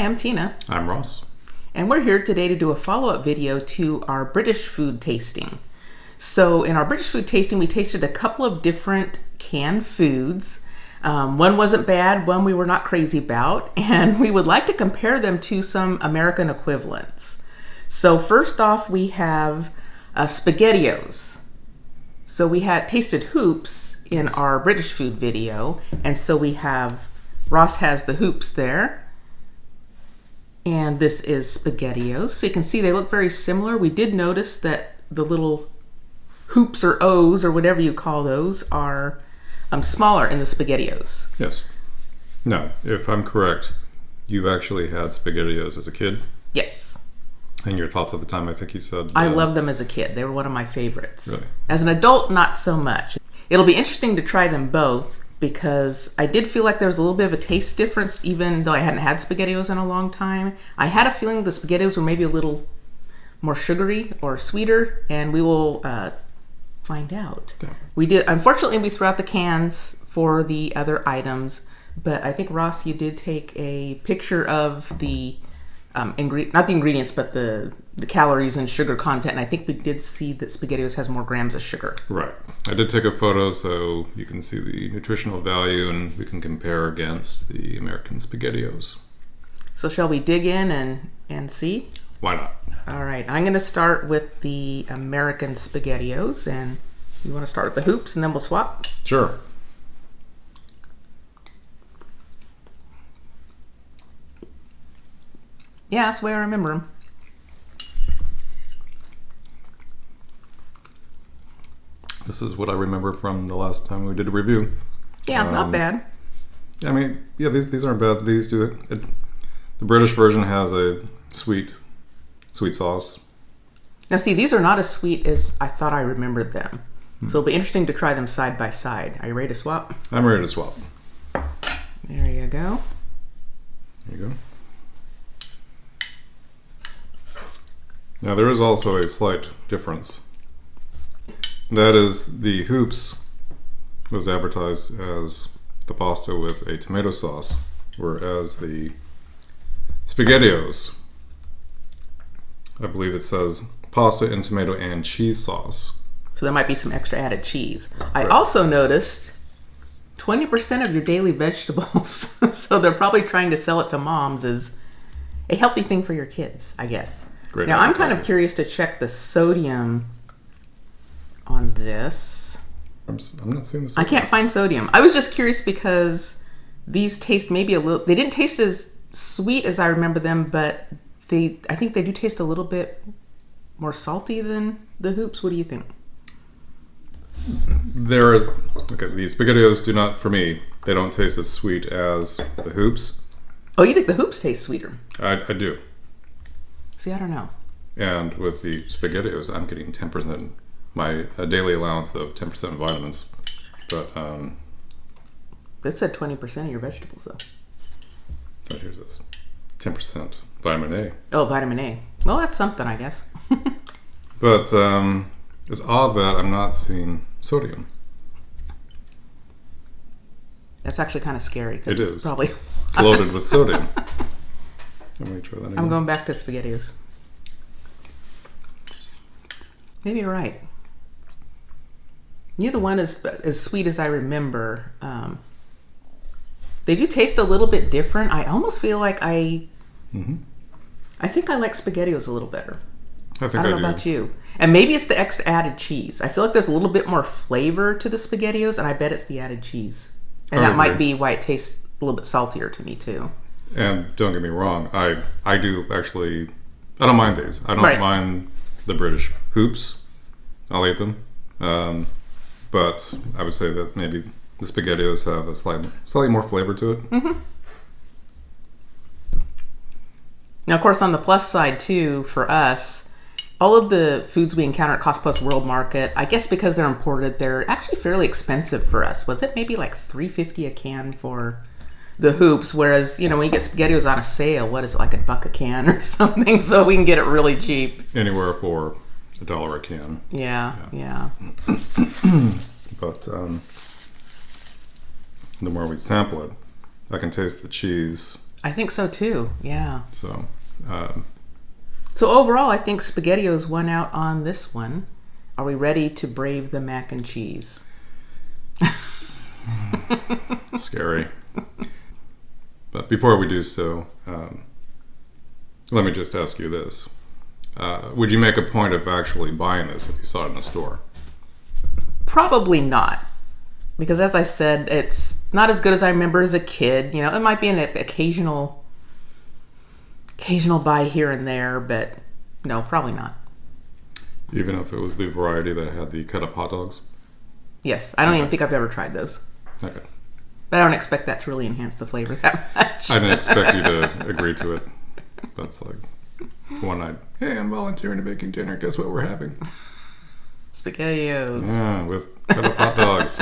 I'm Tina. I'm Ross. And we're here today to do a follow-up video to our British food tasting. So in our British food tasting, we tasted a couple of different canned foods. One wasn't bad, one we were not crazy about, and we would like to compare them to some American equivalents. So first off, we have Spaghettios. So we had tasted hoops in our British food video, and so we have, Ross has the hoops there. And this is Spaghettios. So you can see they look very similar. We did notice that the little hoops or O's or whatever you call those are smaller in the Spaghettios. Yes. Now, if I'm correct, you actually had Spaghettios as a kid? Yes. And your thoughts at the time, I think you said... I loved them as a kid. They were one of my favorites. Really? As an adult, not so much. It'll be interesting to try them both because I did feel like there was a little bit of a taste difference even though I hadn't had Spaghettios in a long time. I had a feeling the Spaghettios were maybe a little more sugary or sweeter, and we will find out. Yeah. Unfortunately, we threw out the cans for the other items, but I think, Ross, you did take a picture of the not the ingredients, but the calories and sugar content, and I think we did see that Spaghettios has more grams of sugar. Right. I did take a photo so you can see the nutritional value and we can compare against the American Spaghettios. So shall we dig in and see? Why not? All right. I'm going to start with the American Spaghettios, and you want to start with the hoops and then we'll swap? Sure. Yeah, that's the way I remember them. This is what I remember from the last time we did a review. Yeah, not bad. I mean, yeah, these aren't bad. These do it. The British version has a sweet sauce. Now, see, these are not as sweet as I thought I remembered them. So it'll be interesting to try them side by side. Are you ready to swap? I'm ready to swap. There you go. There you go. Now, there is also a slight difference. That is, the hoops was advertised as the pasta with a tomato sauce, whereas the Spaghettios, I believe it says pasta and tomato and cheese sauce. So there might be some extra added cheese. I Right. also noticed 20% of your daily vegetables, so they're probably trying to sell it to moms as a healthy thing for your kids, I guess. Great Now, I'm kind of advertising. curious to check the sodium on this. I'm not seeing this. I can't find sodium. I was just curious because these taste maybe a little... They didn't taste as sweet as I remember them, but I think they do taste a little bit more salty than the hoops. What do you think? There is... Okay, the Spaghettios do not, for me, they don't taste as sweet as the hoops. Oh, you think the hoops taste sweeter? I do. See, I don't know. And with the Spaghettios, I'm getting 10%, my daily allowance of 10% vitamins. But, This said 20% of your vegetables, though. oh, here's this. 10% vitamin A. Oh, vitamin A. Well, that's something, I guess. But it's odd that I'm not seeing sodium. That's actually kind of scary. It is. Probably Loaded with sodium. Let me try that again. I'm going back to Spaghettios. Maybe you're right. Neither one is as sweet as I remember. They do taste a little bit different. I almost feel like I think I like Spaghettios a little better. I think I don't know about you. And maybe it's the extra added cheese. I feel like there's a little bit more flavor to the Spaghettios, and I bet it's the added cheese. And that might be why it tastes a little bit saltier to me too. And don't get me wrong, I do actually, I don't mind these. I don't mind the British hoops. I'll eat them. But I would say that maybe the Spaghettios have a slightly more flavor to it. Mm-hmm. Now, of course, on the plus side too, for us, all of the foods we encounter at Cost Plus World Market, I guess because they're imported, they're actually fairly expensive for us. Was it maybe like $3.50 a can for the hoops? Whereas, you know, when you get Spaghettios on a sale, what is it, like $1 a can or something? So we can get it really cheap. Anywhere for $1 a can. Yeah. But the more we sample it, I can taste the cheese I think so too. Yeah. So, so overall, I think Spaghettios won out on this one. Are we ready to brave the mac and cheese? Scary. But before we do so, let me just ask you this. Would you make a point of actually buying this if you saw it in a store? Probably not. Because as I said, it's not as good as I remember as a kid. You know, it might be an occasional buy here and there, but no, probably not. Even if it was the variety that had the cut up hot dogs? Yes, I don't even think I've ever tried those. Okay. But I don't expect that to really enhance the flavor that much. I didn't expect you to agree to it. That's like one night. Hey, I'm volunteering to making dinner. Guess what we're having? Spaghettios. Yeah, with cut up hot dogs.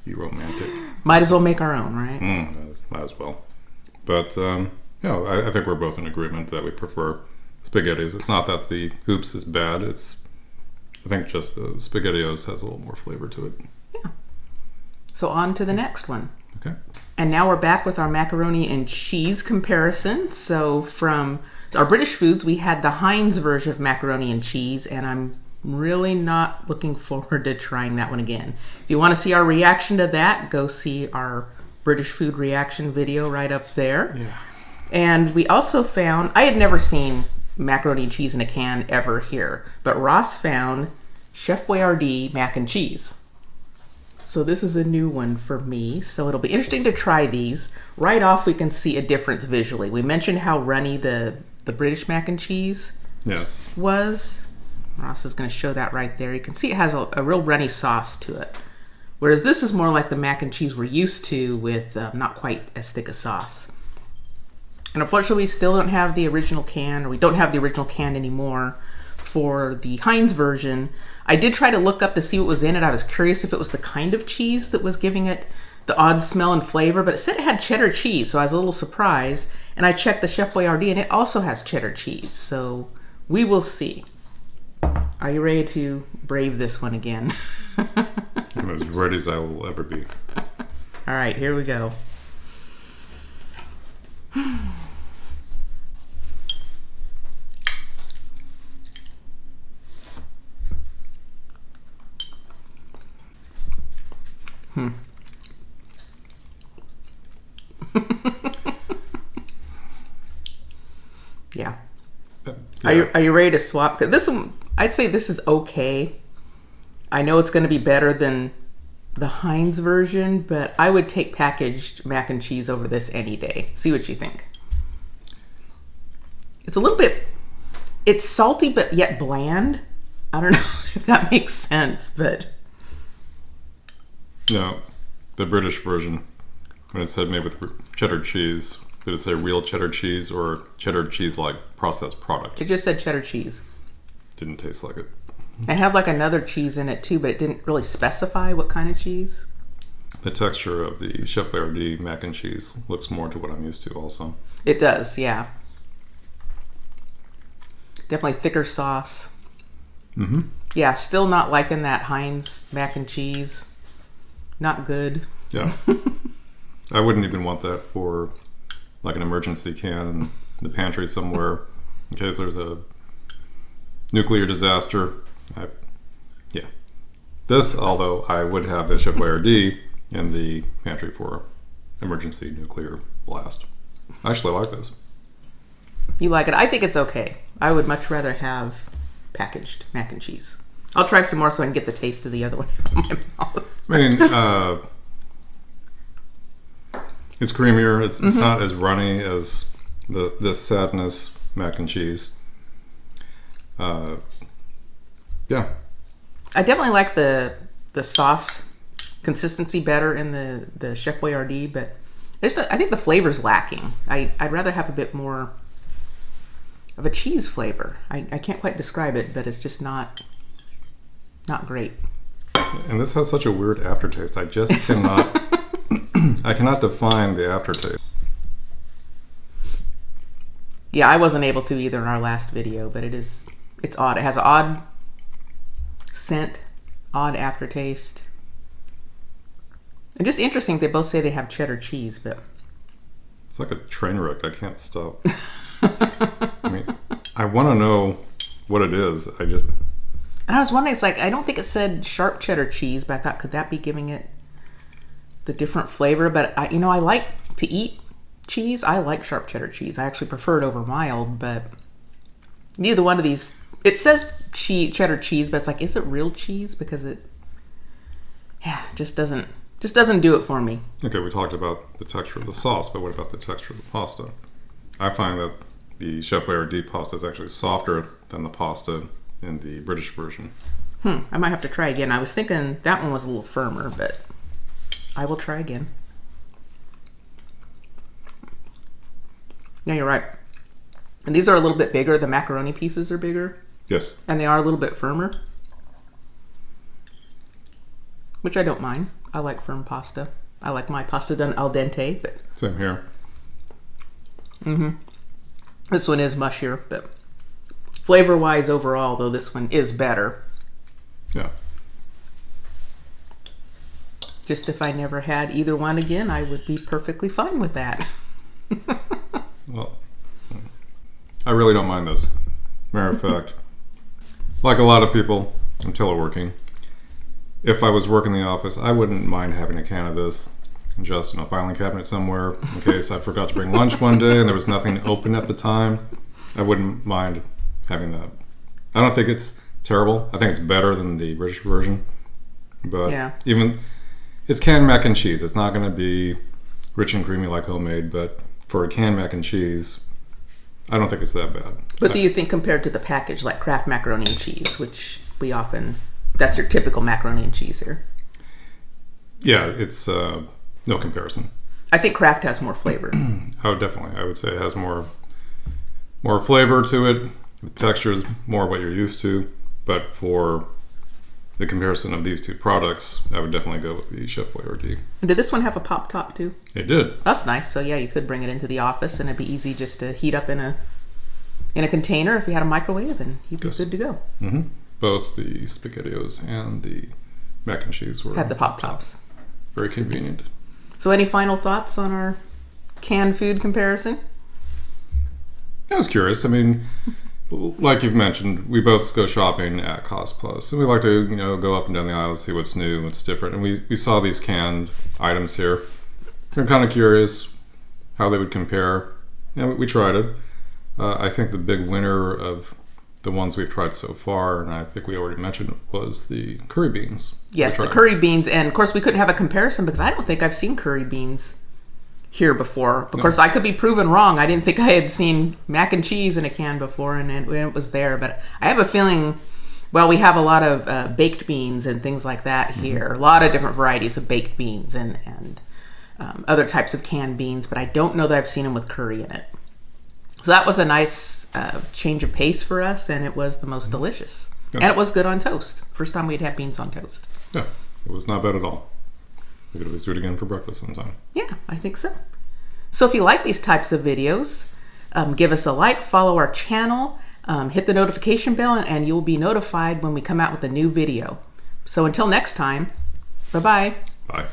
You romantic. Might as well make our own, right? Might as well. But, I think we're both in agreement that we prefer Spaghettios. It's not that the hoops is bad. I think just the Spaghettios has a little more flavor to it. Yeah. So on to the next one. Okay. And now we're back with our macaroni and cheese comparison. So from our British foods, we had the Heinz version of macaroni and cheese, and I'm really not looking forward to trying that one again. If you want to see our reaction to that, go see our British food reaction video right up there. Yeah. And we also found, I had never seen macaroni and cheese in a can ever here, but Ross found Chef Boyardee mac and cheese. So this is a new one for me, so it'll be interesting to try these. Right off, we can see a difference visually. We mentioned how runny the British mac and cheese was. Ross is going to show that right there. You can see it has a real runny sauce to it. Whereas this is more like the mac and cheese we're used to with not quite as thick a sauce. And unfortunately, we still don't have the original can, or we don't have the original can anymore for the Heinz version. I did try to look up to see what was in it. I was curious if it was the kind of cheese that was giving it the odd smell and flavor, but it said it had cheddar cheese, so I was a little surprised. And I checked the Chef Boyardee, and it also has cheddar cheese, so we will see. Are you ready to brave this one again? I'm as ready as I will ever be. All right, here we go. Yeah. Are you ready to swap? 'Cause this one, I'd say this is okay. I know it's going to be better than the Heinz version, but I would take packaged mac and cheese over this any day. See what you think. It's a little bit, it's salty but yet bland. I don't know if that makes sense, but... No, the British version, when it said made with cheddar cheese, did it say real cheddar cheese or cheddar cheese like processed product? It just said cheddar cheese. Didn't taste like it. It had like another cheese in it too, but it didn't really specify what kind of cheese. The texture of the Chef Boyardee mac and cheese looks more to what I'm used to also. It does, yeah. Definitely thicker sauce. Mm-hmm. Yeah, still not liking that Heinz mac and cheese. Not good. Yeah. I wouldn't even want that for like an emergency can in the pantry somewhere in case there's a nuclear disaster. Yeah. This, although I would have the Chef Boyardee in the pantry for emergency nuclear blast. I actually like this. You like it? I think it's okay. I would much rather have packaged mac and cheese. I'll try some more so I can get the taste of the other one in my mouth. I mean, it's creamier. It's not as runny as the Sadness mac and cheese. Yeah. I definitely like the sauce consistency better in the Chef Boyardee, but I think the flavor's lacking. I'd rather have a bit more of a cheese flavor. I can't quite describe it, but it's just not great. And this has such a weird aftertaste. I just cannot I cannot define the aftertaste. Yeah, I wasn't able to either in our last video, but it's odd. It has an odd scent, odd aftertaste. And just interesting, they both say they have cheddar cheese, but... It's like a train wreck. I can't stop. I mean, I want to know what it is. And I was wondering, it's like, I don't think it said sharp cheddar cheese, but I thought, could that be giving it the different flavor? But I like to eat cheese. I like sharp cheddar cheese. I actually prefer it over mild, but neither one of these, it says cheddar cheese, but it's like, is it real cheese? Because it just doesn't do it for me. Okay, we talked about the texture of the sauce, but what about the texture of the pasta? I find that the Chef Boyardee pasta is actually softer than the pasta in the British version. I might have to try again. I was thinking that one was a little firmer, but I will try again. Yeah, you're right. And these are a little bit bigger. The macaroni pieces are bigger. Yes. And they are a little bit firmer, which I don't mind. I like firm pasta. I like my pasta done al dente. But same here. This one is mushier, but flavor-wise overall, though, this one is better. Yeah. Just if I never had either one again, I would be perfectly fine with that. Well, I really don't mind this. Matter of fact, like a lot of people, I'm teleworking. If I was working in the office, I wouldn't mind having a can of this just in a filing cabinet somewhere in case I forgot to bring lunch one day and there was nothing open at the time. I wouldn't mind having that. I don't think it's terrible. I think it's better than the British version. But even it's canned mac and cheese. It's not going to be rich and creamy like homemade, but for a canned mac and cheese, I don't think it's that bad. But do you think compared to the package, like Kraft macaroni and cheese, which we often, that's your typical macaroni and cheese here? Yeah, it's no comparison. I think Kraft has more flavor. Oh, definitely. I would say it has more flavor to it. The texture is more what you're used to. But for the comparison of these two products, I would definitely go with the Chef Boyardee. And did this one have a pop top too? It did. That's nice. So yeah, you could bring it into the office and it'd be easy just to heat up in a container. If you had a microwave, and you'd be good to go. Mm-hmm. Both the Spaghettios and the mac and cheese had the pop tops. Very convenient. So any final thoughts on our canned food comparison? I was curious. I mean, like you've mentioned, we both go shopping at Cost Plus, and we like to, go up and down the aisle and see what's new, what's different. And we saw these canned items here. I'm kind of curious how they would compare. Yeah, we tried it. I think the big winner of the ones we've tried so far, and I think we already mentioned, was the curry beans. Yes, the curry beans. And of course, we couldn't have a comparison because I don't think I've seen curry beans here before. Of course, I could be proven wrong. I didn't think I had seen mac and cheese in a can before, and it was there. But I have a feeling, well, we have a lot of baked beans and things like that here. A lot of different varieties of baked beans and other types of canned beans, but I don't know that I've seen them with curry in it. So that was a nice change of pace for us, and it was the most delicious. Yes. And it was good on toast. First time we'd had beans on toast. Yeah, it was not bad at all. We could always do it again for breakfast sometime. Yeah, I think so. So if you like these types of videos, give us a like, follow our channel, hit the notification bell, and you'll be notified when we come out with a new video. So until next time, bye-bye. Bye.